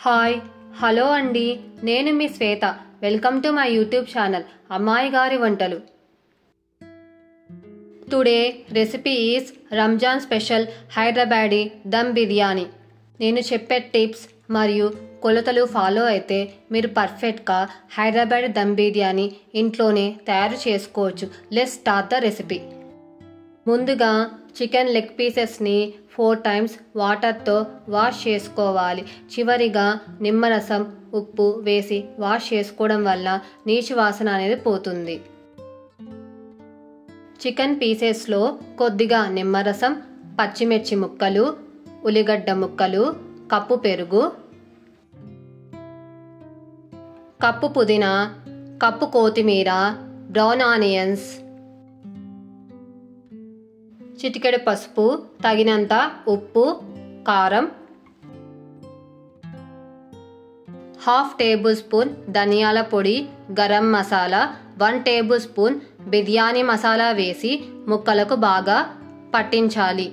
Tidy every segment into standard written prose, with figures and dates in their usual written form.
Hi hello అండి, నేను మీ Shweta. Welcome to my YouTube channel అమ్మాయి గారి వంటలు. Today recipe is Ramzan special Hyderabadi dum biryani. నేను చెప్పే టిప్స్ మరియు కొలతలు ఫాలో అయితే మీరు పర్ఫెక్ట్గా హైదరాబాదీ దమ్ బిర్యానీ ఇంట్లోనే తయారు చేసుకోవచ్చు. Let's start the recipe. ముందుగా చికెన్ లెగ్ పీసెస్ని 4 times వాటర్తో వాష్ చేసుకోవాలి. చివరిగా నిమ్మరసం, ఉప్పు వేసి వాష్ చేసుకోవడం వల్ల నీచు వాసన అనేది పోతుంది. చికెన్ పీసెస్లో కొద్దిగా నిమ్మరసం, పచ్చిమిర్చి ముక్కలు, ఉల్లిగడ్డ ముక్కలు, కప్పు పెరుగు, కప్పు పుదీనా, కప్పు కొత్తిమీర, బ్రౌన్ ఆనియన్స్, చిటికెడు పసుపు, తగినంత ఉప్పు, కారం, 1/2 tablespoon ధనియాల పొడి, గరం మసాలా, 1 tablespoon బిర్యానీ మసాలా వేసి ముక్కలకు బాగా పట్టించాలి.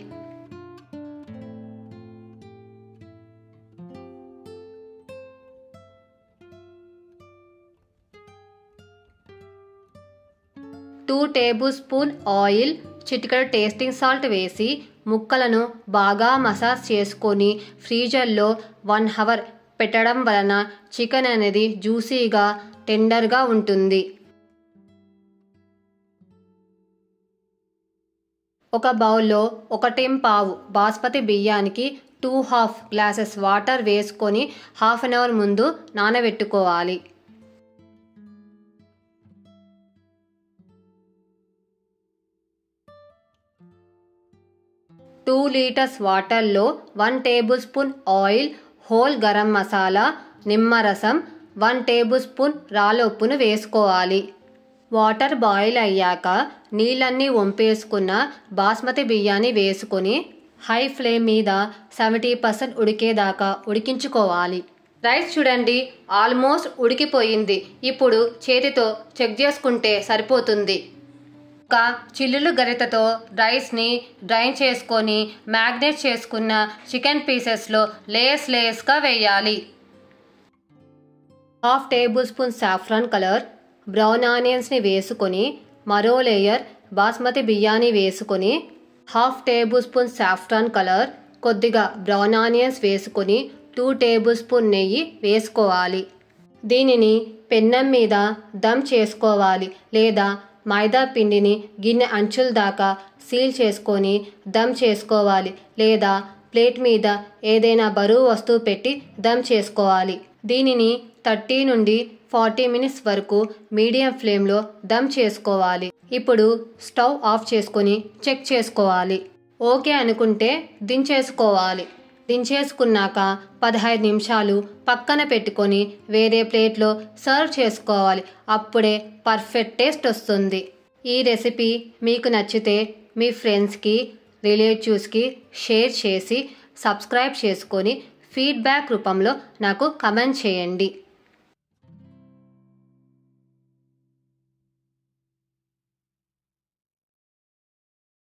టూ tablespoon ఆయిల్, చిటికెడు టేస్టింగ్ సాల్ట్ వేసి ముక్కలను బాగా మసాజ్ చేసుకొని ఫ్రీజర్లో 1 hour పెట్టడం వలన చికెన్ అనేది జ్యూసీగా టెండర్గా ఉంటుంది. ఒక బౌల్లో 1.5 బాస్మతి బియ్యానికి 2.5 glasses వాటర్ వేసుకొని 1/2 hour ముందు నానబెట్టుకోవాలి. 2 liters వాటర్లో 1 tablespoon oil, whole garam masala, నిమ్మరసం, 1 tablespoon రాళ్ళ ఉప్పును వేసుకోవాలి. వాటర్ బాయిల్ అయ్యాక నీళ్ళన్నీ వంపేసుకున్న బాస్మతి బియ్యాన్ని వేసుకొని హై ఫ్లేమ్ మీద 70% ఉడికేదాకా ఉడికించుకోవాలి. రైస్ చూడండి, ఆల్మోస్ట్ ఉడికిపోయింది. ఇప్పుడు చేతితో చెక్ చేసుకుంటే సరిపోతుంది. ఒక చిల్లులు గరిటెతో రైస్ని డ్రైన్ చేసుకొని మ్యాగ్నేట్ చేసుకున్న చికెన్ పీసెస్లో లేయర్స్గా వేయాలి. 1/2 tablespoon సాఫ్రాన్ కలర్, బ్రౌన్ ఆనియన్స్ని వేసుకొని మరో లేయర్ బాస్మతి బియ్యాన్ని వేసుకొని 1/2 tablespoon సాఫ్రాన్ కలర్, కొద్దిగా బ్రౌన్ ఆనియన్స్ వేసుకొని 2 tablespoon నెయ్యి వేసుకోవాలి. దీనిని పెన్నం మీద దమ్ చేసుకోవాలి లేదా మైదా పిండిని గిన్నె అంచుల దాకా సీల్ చేసుకొని దమ్ చేసుకోవాలి లేదా ప్లేట్ మీద ఏదైనా బరువు వస్తువు పెట్టి దమ్ చేసుకోవాలి. దీనిని 30 నుండి 40 minutes వరకు మీడియం ఫ్లేమ్లో దమ్ చేసుకోవాలి. ఇప్పుడు స్టవ్ ఆఫ్ చేసుకొని చెక్ చేసుకోవాలి. ఓకే అనుకుంటే దించేసుకోవాలి. దించేసుకున్నాక 15 నిమిషాలు పక్కన పెట్టుకొని వేరే ప్లేట్లో సర్వ్ చేసుకోవాలి. అప్పుడే పర్ఫెక్ట్ టేస్ట్ వస్తుంది. ఈ రెసిపీ మీకు నచ్చితే మీ ఫ్రెండ్స్కి, రిలేటివ్స్కి షేర్ చేసి సబ్స్క్రైబ్ చేసుకొని ఫీడ్బ్యాక్ రూపంలో నాకు కమెంట్ చేయండి.